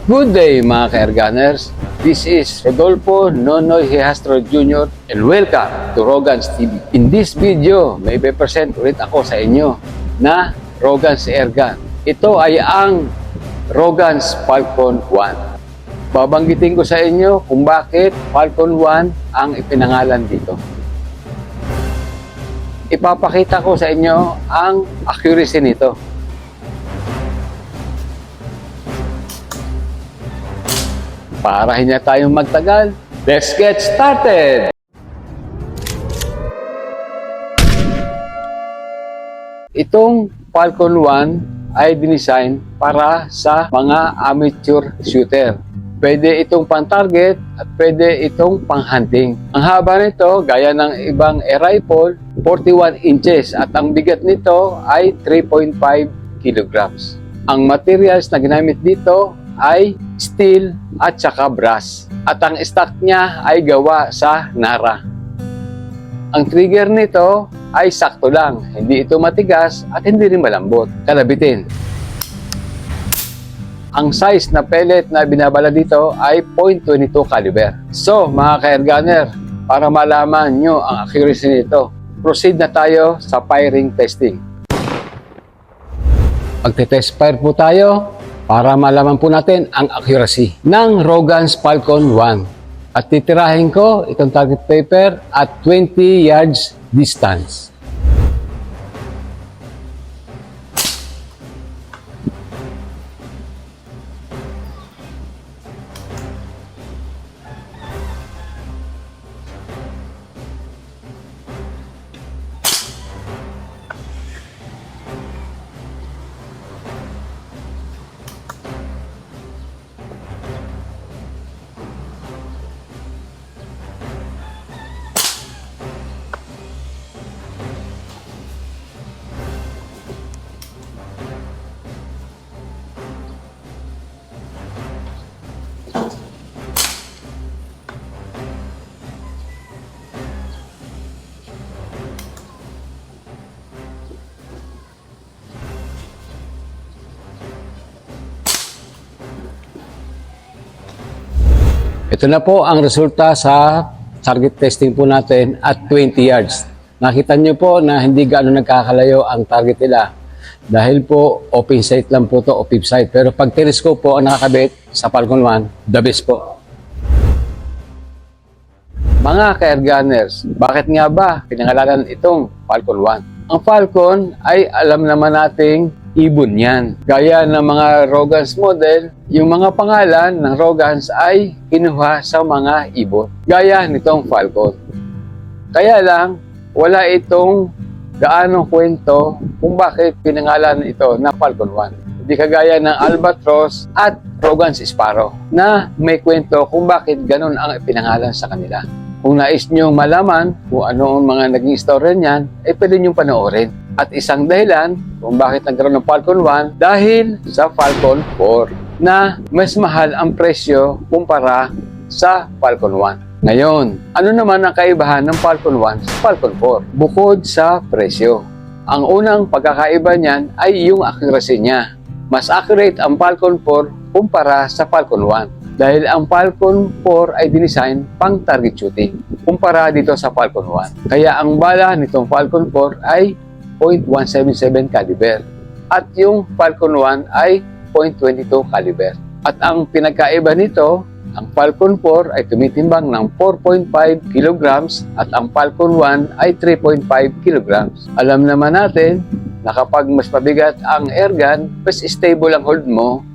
Good day mga ka-Airgunners. This is Rodolfo Nonoy Hihastro Jr. and welcome to Rogan's TV. In this video, may present ulit ako sa inyo na Rogan's Airgun. Ito ay ang Rogan's Falcon 1. Babanggitin ko sa inyo kung bakit Falcon 1 ang ipinangalan dito. Ipapakita ko sa inyo ang accuracy nito. Para hindi na tayong magtagal, let's get started! Itong Falcon 1 ay dinesign para sa mga amateur shooter. Pwede itong pang-target at pwede itong pang-hunting. Ang haba nito, gaya ng ibang air rifle, 41 inches at ang bigat nito ay 3.5 kilograms. Ang materials na ginamit dito ay steel at saka brass. At ang stock niya ay gawa sa Nara. Ang trigger nito ay sakto lang. Hindi ito matigas at hindi rin malambot. Kalabitin. Ang size na pellet na binabala dito ay .22 caliber. So, mga ka-Airgunner, para malaman nyo ang accuracy nito, proceed na tayo sa firing testing. Magte-test fire po tayo para malaman po natin ang accuracy ng Rogan's Falcon 1. At titirahin ko itong target paper at 20 yards distance. Ito na po ang resulta sa target testing po natin at 20 yards. Nakita nyo po na hindi gaano nagkakalayo ang target nila. Dahil po open sight lang po to o pip sight. Pero pag telescope po ang nakakabit sa Falcon 1, the best po. Mga ka-Airgunners, bakit nga ba pinangalanan itong Falcon 1? Ang Falcon ay alam naman nating ibon yan. Gaya ng mga Rogan's model, yung mga pangalan ng Rogan's ay kinuha sa mga ibon. Gaya nitong Falcon. Kaya lang, wala itong gaanong kwento kung bakit pinangalan ito na Falcon 1. Hindi kagaya ng Albatros at Rogan's Sparrow na may kwento kung bakit ganun ang pinangalan sa kanila. Kung nais nyo malaman kung ano ang mga naging istorya niyan, pwede nyo panoorin. At isang dahilan kung bakit nagkaroon ng Falcon 1 dahil sa Falcon 4 na mas mahal ang presyo kumpara sa Falcon 1. Ngayon, ano naman ang kaibahan ng Falcon 1 sa Falcon 4? Bukod sa presyo. Ang unang pagkakaiba niyan ay yung accuracy niya. Mas accurate ang Falcon 4 kumpara sa Falcon 1. Dahil ang Falcon 4 ay dinesign pang target shooting kumpara dito sa Falcon 1. Kaya ang bala nitong Falcon 4 ay .177 caliber at yung Falcon 1 ay .22 caliber. At ang pinagkaiba nito, ang Falcon 4 ay tumitimbang ng 4.5 kilograms at ang Falcon 1 ay 3.5 kilograms. Alam naman natin na kapag mas mabigat ang airgun, mas stable ang hold mo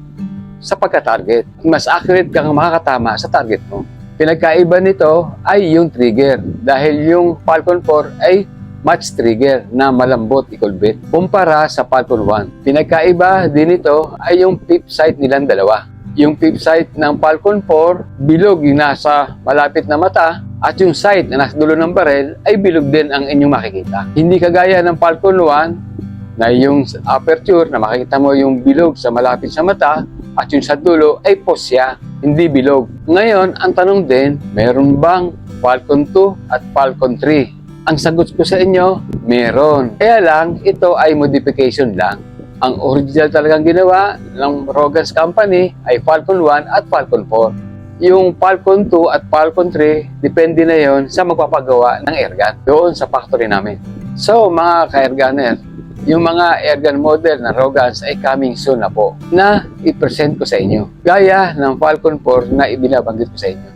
sa pagka-target. Mas accurate kang makakatama sa target mo. Pinagkaiba nito ay yung trigger dahil yung Falcon 4 ay match trigger na malambot ikulbit kumpara sa Falcon 1. Pinagkaiba din ito ay yung pip sight nilang dalawa. Yung pip sight ng Falcon 4, bilog yung nasa malapit na mata at yung sight na nasa dulo ng barel ay bilog din ang inyong makikita. Hindi kagaya ng Falcon 1 na yung aperture na makikita mo yung bilog sa malapit sa mata at yung sa dulo ay posya, hindi bilog. Ngayon, ang tanong din, meron bang Falcon 2 at Falcon 3? Ang sagot ko sa inyo, meron. Kaya lang, ito ay modification lang. Ang original talagang ginawa ng Rogan's Company ay Falcon 1 at Falcon 4. Yung Falcon 2 at Falcon 3, depende na yon sa magpapagawa ng airgun doon sa factory namin. So mga ka-airgunner, yung mga airgun model ng Rogans ay coming soon na po na i-present ko sa inyo. Gaya ng Falcon 4 na ibinabanggit ko sa inyo.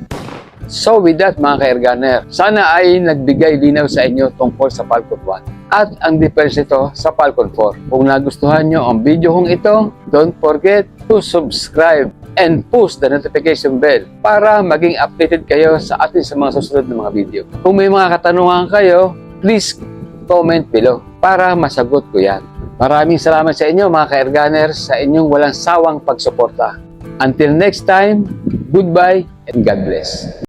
So with that mga ka-airgunner, sana ay nagbigay linaw sa inyo tungkol sa Falcon 1 at ang difference nito sa Falcon 4. Kung nagustuhan nyo ang video kong ito, don't forget to subscribe and push the notification bell para maging updated kayo sa atin sa mga susunod na mga video. Kung may mga katanungan kayo, please comment below para masagot ko yan. Maraming salamat sa inyo mga ka-airgunners sa inyong walang sawang pagsuporta. Until next time, goodbye and God bless.